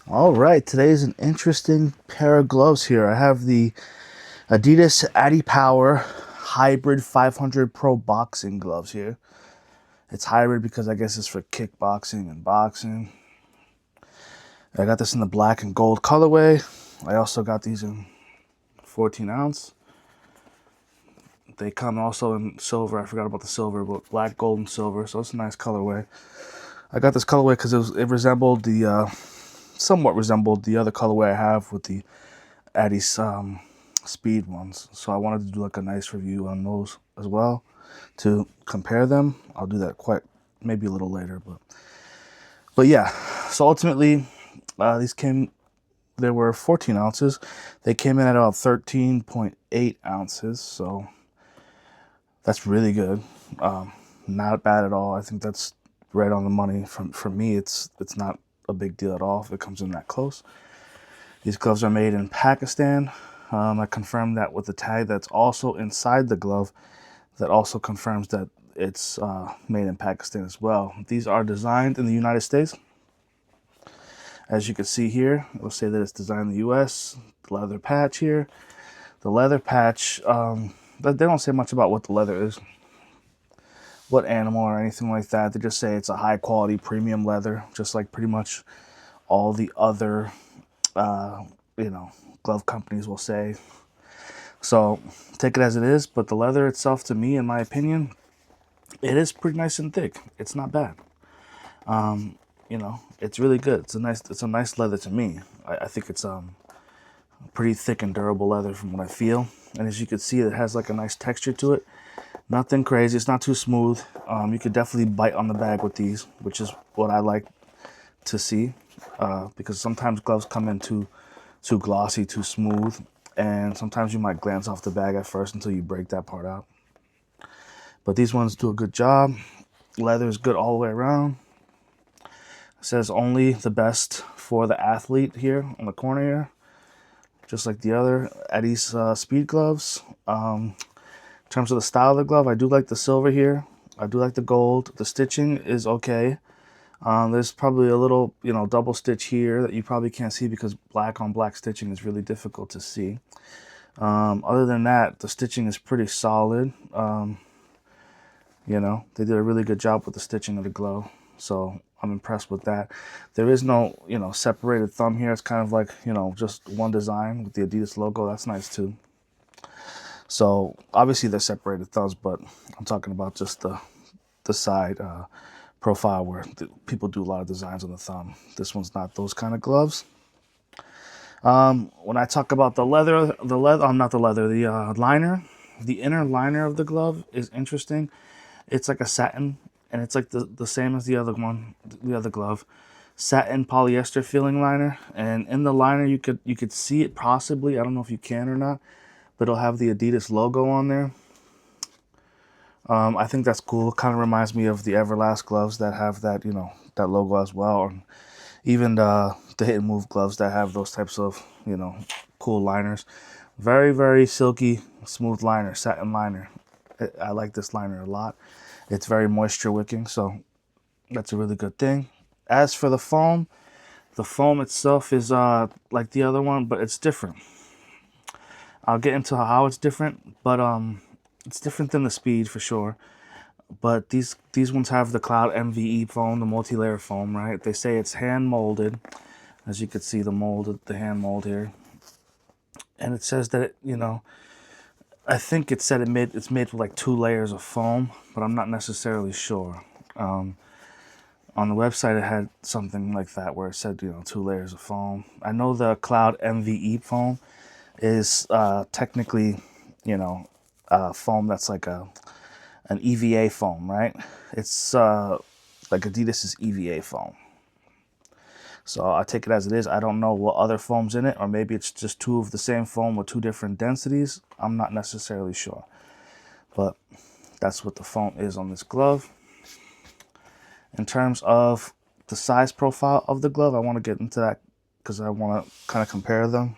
All right, today's an interesting pair of gloves here. I have the Adidas Adi-Power Hybrid 500 Pro boxing gloves here. It's hybrid because I guess it's for kickboxing and boxing. I got this in the black and gold colorway. I also got these in 14 ounce. They come also in silver. I forgot about the silver, but black, gold, and silver. So it's a nice colorway. I got this colorway because it resembled somewhat resembled the other colorway I have with the Adi's speed ones. So I wanted to do like a nice review on those as well to compare them. I'll do that maybe a little later, but yeah. So ultimately, there were 14 ounces. They came in at about 13.8 ounces. So that's really good. Not bad at all. I think that's right on the money. For me, it's not a big deal at all if it comes in that close. These gloves are made in Pakistan. I confirmed that with the tag that's also inside the glove. That also confirms that it's made in Pakistan as well. These are designed in the United States. As you can see here, it will say that it's designed in the U.S. The leather patch here. The leather patch, they don't say much about what the leather is, what animal or anything like that. They just say it's a high quality premium leather, just like pretty much all the other, glove companies will say. So take it as it is, but the leather itself, to me, in my opinion, it is pretty nice and thick. It's not bad. It's really good. It's a nice leather to me. I think it's pretty thick and durable leather from what I feel. And as you can see, it has like a nice texture to it. Nothing crazy. It's not too smooth. You could definitely bite on the bag with these, which is what I like to see, because sometimes gloves come in too glossy, too smooth, and sometimes you might glance off the bag at first until you break that part out. But these ones do a good job. Leather is good all the way around. It says only the best for the athlete here on the corner here, just like the other Adi's speed gloves. In terms of the style of the glove, I do like the silver here. I do like the gold. The stitching is okay. There's probably a little, double stitch here that you probably can't see because black on black stitching is really difficult to see. Other than that, the stitching is pretty solid. They did a really good job with the stitching of the glove. So I'm impressed with that. There is no, separated thumb here. It's kind of like, just one design with the Adidas logo. That's nice too. So obviously they're separated thumbs, but I'm talking about just the side profile where people do a lot of designs on the thumb. This one's not those kind of gloves. When I talk about the liner, the inner liner of the glove is interesting. It's like a satin, and it's like the same as the other glove. Satin polyester feeling liner, and in the liner you could see it possibly. I don't know if you can or not, but it'll have the Adidas logo on there. I think that's cool. Kind of reminds me of the Everlast gloves that have that, that logo as well, or even the Hit and Move gloves that have those types of, cool liners. Very, very silky, smooth liner, satin liner. I like this liner a lot. It's very moisture wicking, so that's a really good thing. As for the foam itself is like the other one, but it's different. I'll get into how it's different, but it's different than the speed for sure. But these ones have the Cloud MVE foam, the multi-layer foam, right? They say it's hand molded, as you can see the hand mold here, and it says that I think it said it's made with like 2 layers of foam, but I'm not necessarily sure. On the website it had something like that where it said 2 layers of foam. I know the Cloud MVE foam is technically foam that's like an EVA foam, right? It's like Adidas's EVA foam. So I take it as it is. I don't know what other foam's in it, or maybe it's just 2 of the same foam with 2 different densities. I'm not necessarily sure, but that's what the foam is on this glove. In terms of the size profile of the glove, I want to get into that because I want to kind of compare them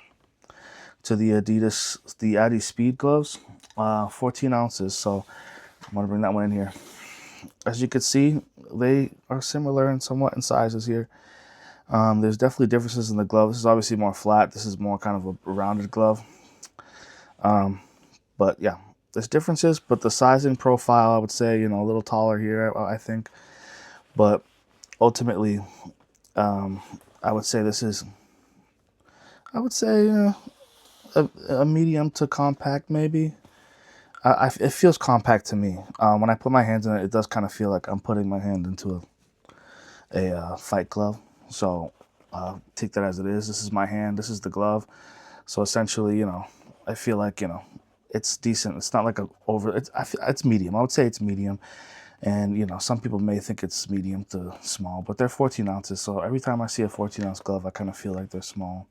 to the Adi Speed gloves. 14 ounces, so I'm going to bring that one in here. As you can see, they are similar and somewhat in sizes here. There's definitely differences in the glove. This is obviously more flat. This is more kind of a rounded glove. But yeah, there's differences, but the sizing profile, I would say, a little taller here, I think. But ultimately, I would say this is, I would say a medium to compact, maybe. It feels compact to me. When I put my hands in it, it does kind of feel like I'm putting my hand into a fight glove. So take that as it is. This is my hand. This is the glove. So essentially, I feel like, it's decent. It's not like it's medium. I would say it's medium. And, some people may think it's medium to small, but they're 14 ounces. So every time I see a 14-ounce glove, I kind of feel like they're small.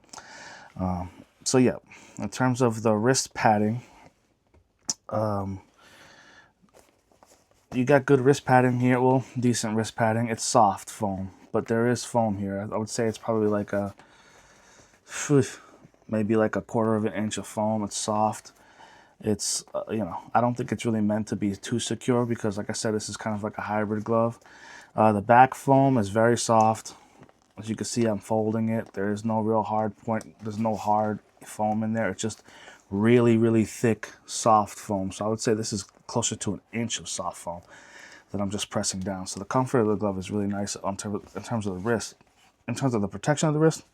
So yeah, in terms of the wrist padding, you got good wrist padding here. Well, decent wrist padding. It's soft foam, but there is foam here. I would say it's probably like maybe like a 1/4 of an inch of foam. It's soft. It's, I don't think it's really meant to be too secure because, like I said, this is kind of like a hybrid glove. The back foam is very soft. As you can see, I'm folding it. There is no real hard point. There's no hard foam in there. It's just really, really thick, soft foam. So I would say this is closer to an inch of soft foam that I'm just pressing down. So the comfort of the glove is really nice in terms of the wrist. In terms of the protection of the wrist,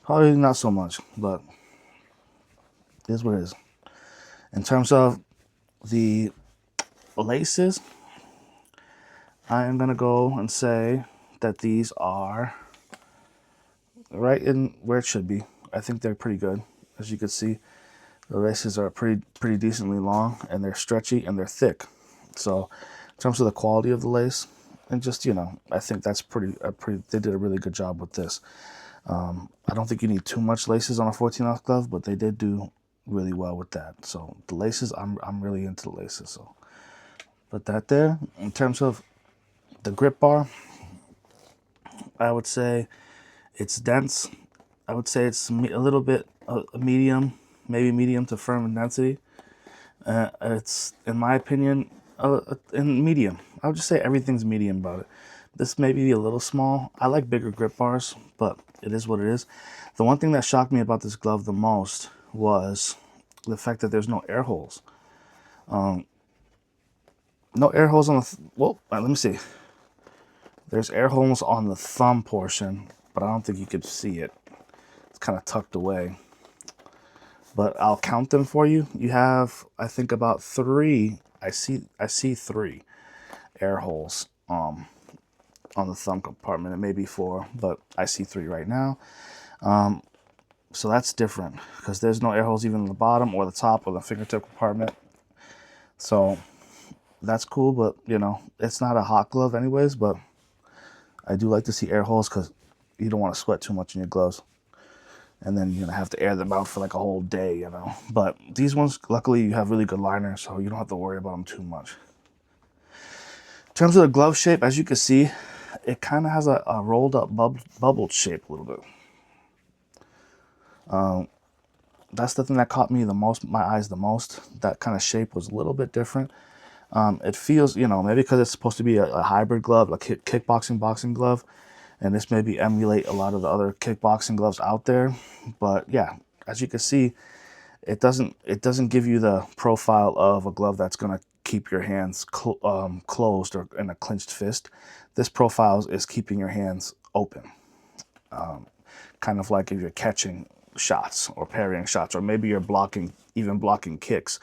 probably not so much, but it is what it is. In terms of the laces, I am going to go and say that these are right in where it should be. I think they're pretty good. As you can see, the laces are pretty decently long, and they're stretchy and they're thick. So in terms of the quality of the lace, and just, I think that's they did a really good job with this. I don't think you need too much laces on a 14-ounce glove, but they did do really well with that. So the laces, I'm really into the laces. So put that there. In terms of the grip bar, I would say it's dense. I would say it's a little bit medium, maybe medium to firm in density. It's, in my opinion, in medium. I would just say everything's medium about it. This may be a little small. I like bigger grip bars, but it is what it is. The one thing that shocked me about this glove the most was the fact that there's no air holes. No air holes on the, well, let me see. There's air holes on the thumb portion, but I don't think you could see it. It's kind of tucked away. But I'll count them for you. You have, I think, about 3. I see 3 air holes on the thumb compartment. It may be 4, but I see 3 right now. So that's different because there's no air holes even in the bottom or the top or the fingertip compartment. So that's cool, but it's not a hot glove anyways, but I do like to see air holes because you don't want to sweat too much in your gloves. And then you're going to have to air them out for like a whole day, But these ones, luckily, you have really good liners, so you don't have to worry about them too much. In terms of the glove shape, as you can see, it kind of has a rolled up, bubbled shape a little bit. That's the thing that caught me the most, my eyes the most. That kind of shape was a little bit different. It feels, maybe because it's supposed to be a hybrid glove, a kickboxing boxing glove, and this maybe emulate a lot of the other kickboxing gloves out there. But yeah, as you can see, it doesn't give you the profile of a glove that's going to keep your hands closed or in a clenched fist. This profile is keeping your hands open, kind of like if you're catching shots or parrying shots, or maybe you're blocking kicks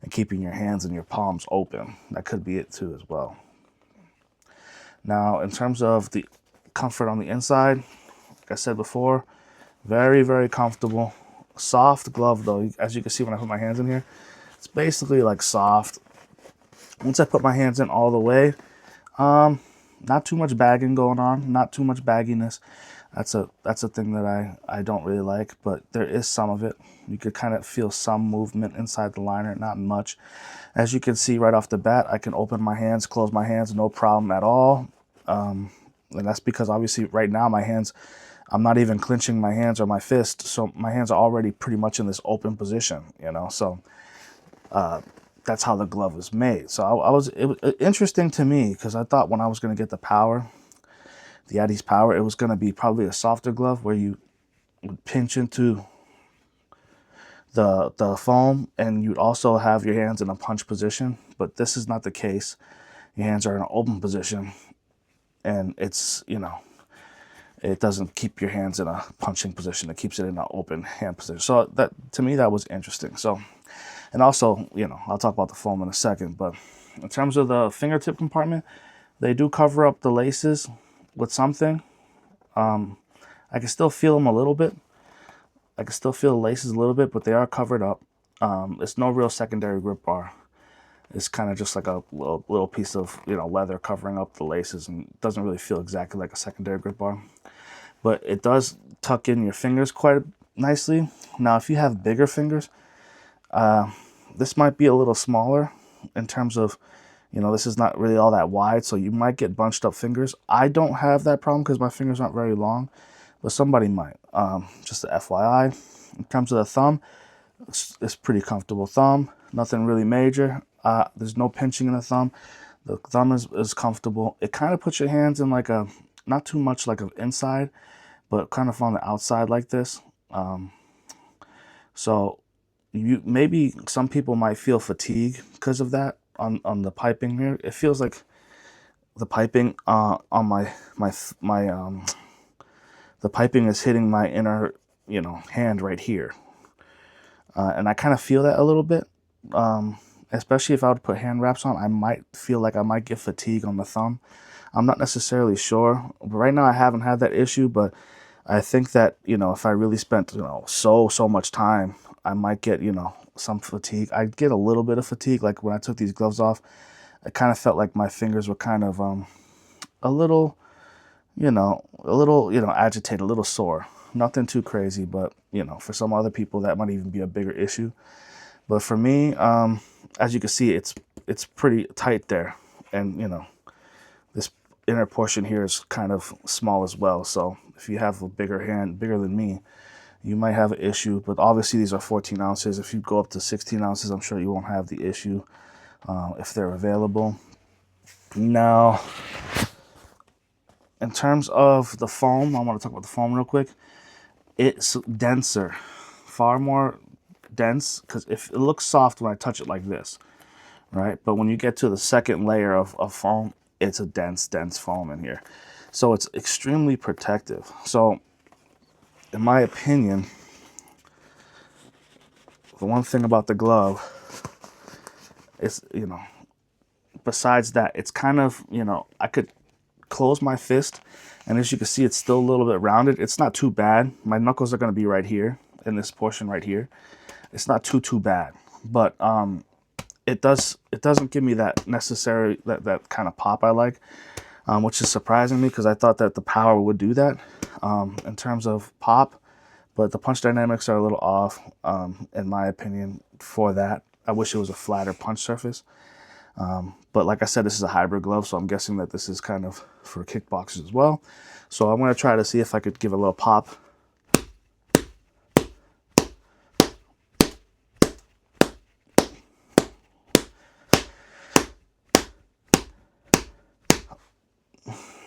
and keeping your hands and your palms open. That could be it too as well. Now, in terms of the comfort on the inside, like I said before, very, very comfortable. Soft glove though, as you can see when I put my hands in here, it's basically like soft. Once I put my hands in all the way, not too much bagging going on, not too much bagginess. That's a thing that I don't really like, but there is some of it. You could kind of feel some movement inside the liner, not much. As you can see right off the bat, I can open my hands, close my hands, no problem at all. And that's because obviously right now my hands, I'm not even clenching my hands or my fist, so my hands are already pretty much in this open position, So that's how the glove was made. So it was interesting to me because I thought when I was going to get the power, the Adi-Power, it was going to be probably a softer glove where you would pinch into the foam, and you'd also have your hands in a punch position. But this is not the case. Your hands are in an open position, and it's, you know, it doesn't keep your hands in a punching position. It keeps it in an open hand position. So that, to me, that was interesting. So, and also, you know, I'll talk about the foam in a second, but in terms of the fingertip compartment, they do cover up the laces with something. I can still feel them a little bit. I can still feel the laces a little bit, but they are covered up. It's no real secondary grip bar. It's kind of just like a little piece of, you know, leather covering up the laces, and it doesn't really feel exactly like a secondary grip bar. But it does tuck in your fingers quite nicely. Now, if you have bigger fingers, this might be a little smaller in terms of, you know, this is not really all that wide, so you might get bunched up fingers. I don't have that problem because my fingers aren't very long, but somebody might. Just a FYI. In terms of the thumb, it's pretty comfortable thumb. Nothing really major. There's no pinching in the thumb. The thumb is comfortable. It kind of puts your hands in like a, not too much like an inside, but kind of on the outside like this. So maybe some people might feel fatigue because of that on the piping here. It feels like the piping on the piping is hitting my inner, you know, hand right here. And I kind of feel that a little bit. Especially if I would put hand wraps on, I might feel like I might get fatigue on the thumb. I'm not necessarily sure. But right now I haven't had that issue, but I think that, you know, if I really spent, you know, so much time, I might get, you know, some fatigue. I get a little bit of fatigue. Like when I took these gloves off, I kind of felt like my fingers were kind of a little, you know, agitated, a little sore. Nothing too crazy, but, you know, for some other people that might even be a bigger issue. But for me, as you can see, it's pretty tight there, and, you know, this inner portion here is kind of small as well. So if you have a bigger hand, bigger than me, you might have an issue. But obviously these are 14 ounces. If you go up to 16 ounces, I'm sure you won't have the issue if they're available. Now, in terms of the foam, I want to talk about the foam real quick. It's denser, far more dense, because if it looks soft when I touch it like this, right? But when you get to the second layer of foam, it's a dense foam in here. So it's extremely protective. So in my opinion, the one thing about the glove is, you know, besides that, it's kind of, you know, I could close my fist, and as you can see, it's still a little bit rounded. It's not too bad. My knuckles are going to be right here in this portion right here. It's not too bad, but it doesn't give me that necessary that kind of pop I like, which is surprising me because I thought that the Power would do that in terms of pop, but the punch dynamics are a little off in my opinion for that. I wish it was a flatter punch surface. But like I said, this is a hybrid glove, so I'm guessing that this is kind of for kickboxers as well. So I'm going to try to see if I could give a little pop.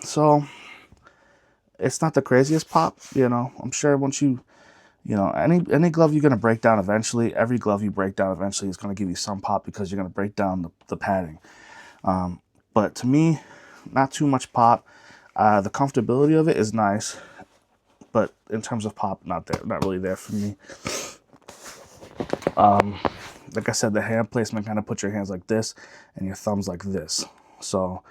So it's not the craziest pop, you know. I'm sure once you know, any glove you're going to break down eventually, every glove you break down eventually is going to give you some pop because you're going to break down the padding. But to me, not too much pop. The comfortability of it is nice, but in terms of pop, not really there for me. Like I said, the hand placement kind of puts your hands like this and your thumbs like this. So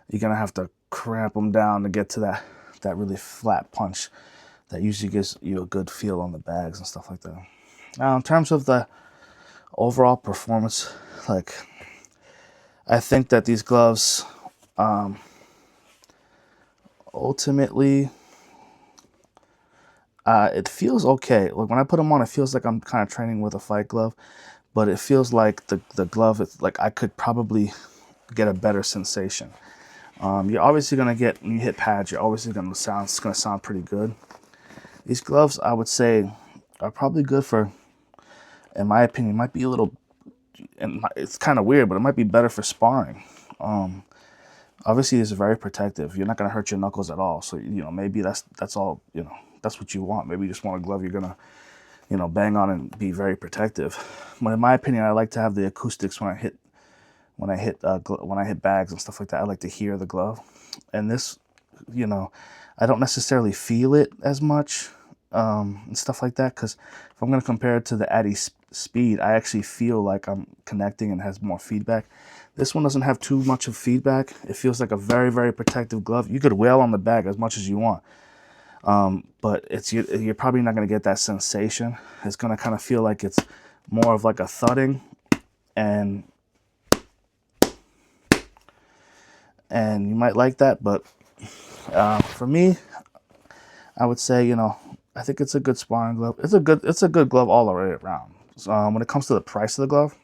you're going to have to cramp them down to get to that really flat punch that usually gives you a good feel on the bags and stuff like that. Now, in terms of the overall performance, like, I think that these gloves ultimately it feels okay. Like when I put them on, it feels like I'm kind of training with a fight glove, but it feels like the glove, it's like I could probably get a better sensation. You're obviously gonna get, when you hit pads, you're obviously gonna sound pretty good. These gloves, I would say, are probably good for, in my opinion, might be a little, and it's kind of weird, but it might be better for sparring. Obviously, it's very protective. You're not going to hurt your knuckles at all. So, you know, maybe that's all, you know, that's what you want. Maybe you just want a glove you're going to, you know, bang on and be very protective. But in my opinion, I like to have the acoustics when I hit bags and stuff like that. I like to hear the glove. And this, you know, I don't necessarily feel it as much and stuff like that, because if I'm going to compare it to the Adi Speed, I actually feel like I'm connecting and has more feedback. This one doesn't have too much of feedback. It feels like a very, very protective glove. You could wail on the bag as much as you want, but you're probably not going to get that sensation. It's going to kind of feel like it's more of like a thudding, and you might like that, but for me, I would say, you know, I think it's a good sparring glove. It's a good glove all the way around. So, when it comes to the price of the glove,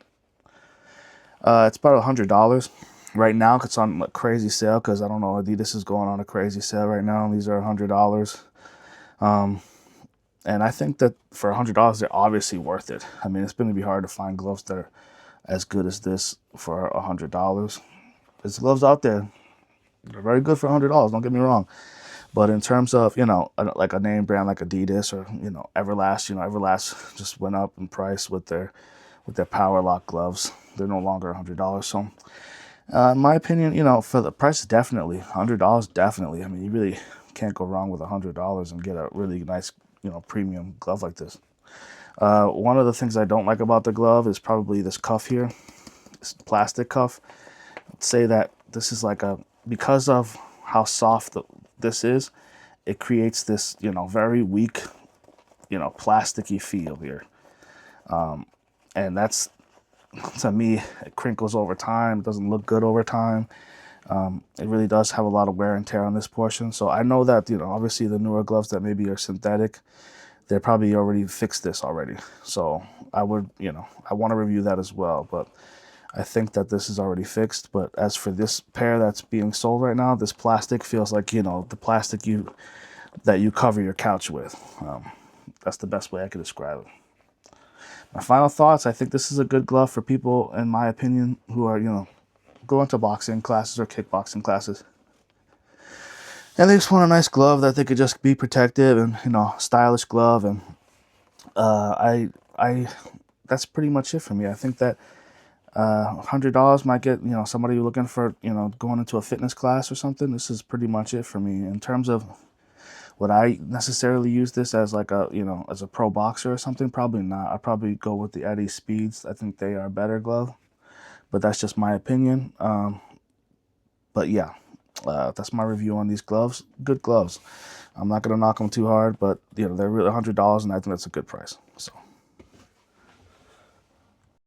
it's about $100 right now. It's on a crazy sale, because I don't know, Adidas is going on a crazy sale right now. These are $100, and I think that for $100, they're obviously worth it. I mean, it's going to be hard to find gloves that are as good as this for $100. There's gloves out there. They're very good for $100. Don't get me wrong. But in terms of, you know, like a name brand like Adidas or, you know, Everlast, Everlast just went up in price with their Power Lock gloves. They're no longer $100. So, in my opinion, you know, for the price, definitely $100, definitely. I mean, you really can't go wrong with $100 and get a really nice, you know, premium glove like this. One of the things I don't like about the glove is probably this cuff here, this plastic cuff. I'd say that this is like because of how soft this is, it creates this, you know, very weak, you know, plasticky feel here. And that's, to me, it crinkles over time. It doesn't look good over time. It really does have a lot of wear and tear on this portion. So I know that, you know, obviously the newer gloves that maybe are synthetic, they probably already fixed this already. So I would, you know, I want to review that as well. But I think that this is already fixed. But as for this pair that's being sold right now, this plastic feels like, you know, the plastic that you cover your couch with. That's the best way I could describe it. My final thoughts, I think this is a good glove for people, in my opinion, who are, you know, going to boxing classes or kickboxing classes, and they just want a nice glove that they could just be protective and, you know, stylish glove. And I that's pretty much it for me. I think that $100 might get, you know, somebody looking for, you know, going into a fitness class or something. This is pretty much it for me. In terms of would I necessarily use this as like a, you know, as a pro boxer or something? Probably not. I'd probably go with the Adi Speeds. I think they are a better glove, but that's just my opinion. But yeah, that's my review on these gloves. Good gloves. I'm not going to knock them too hard, but, you know, they're really $100, and I think that's a good price. So.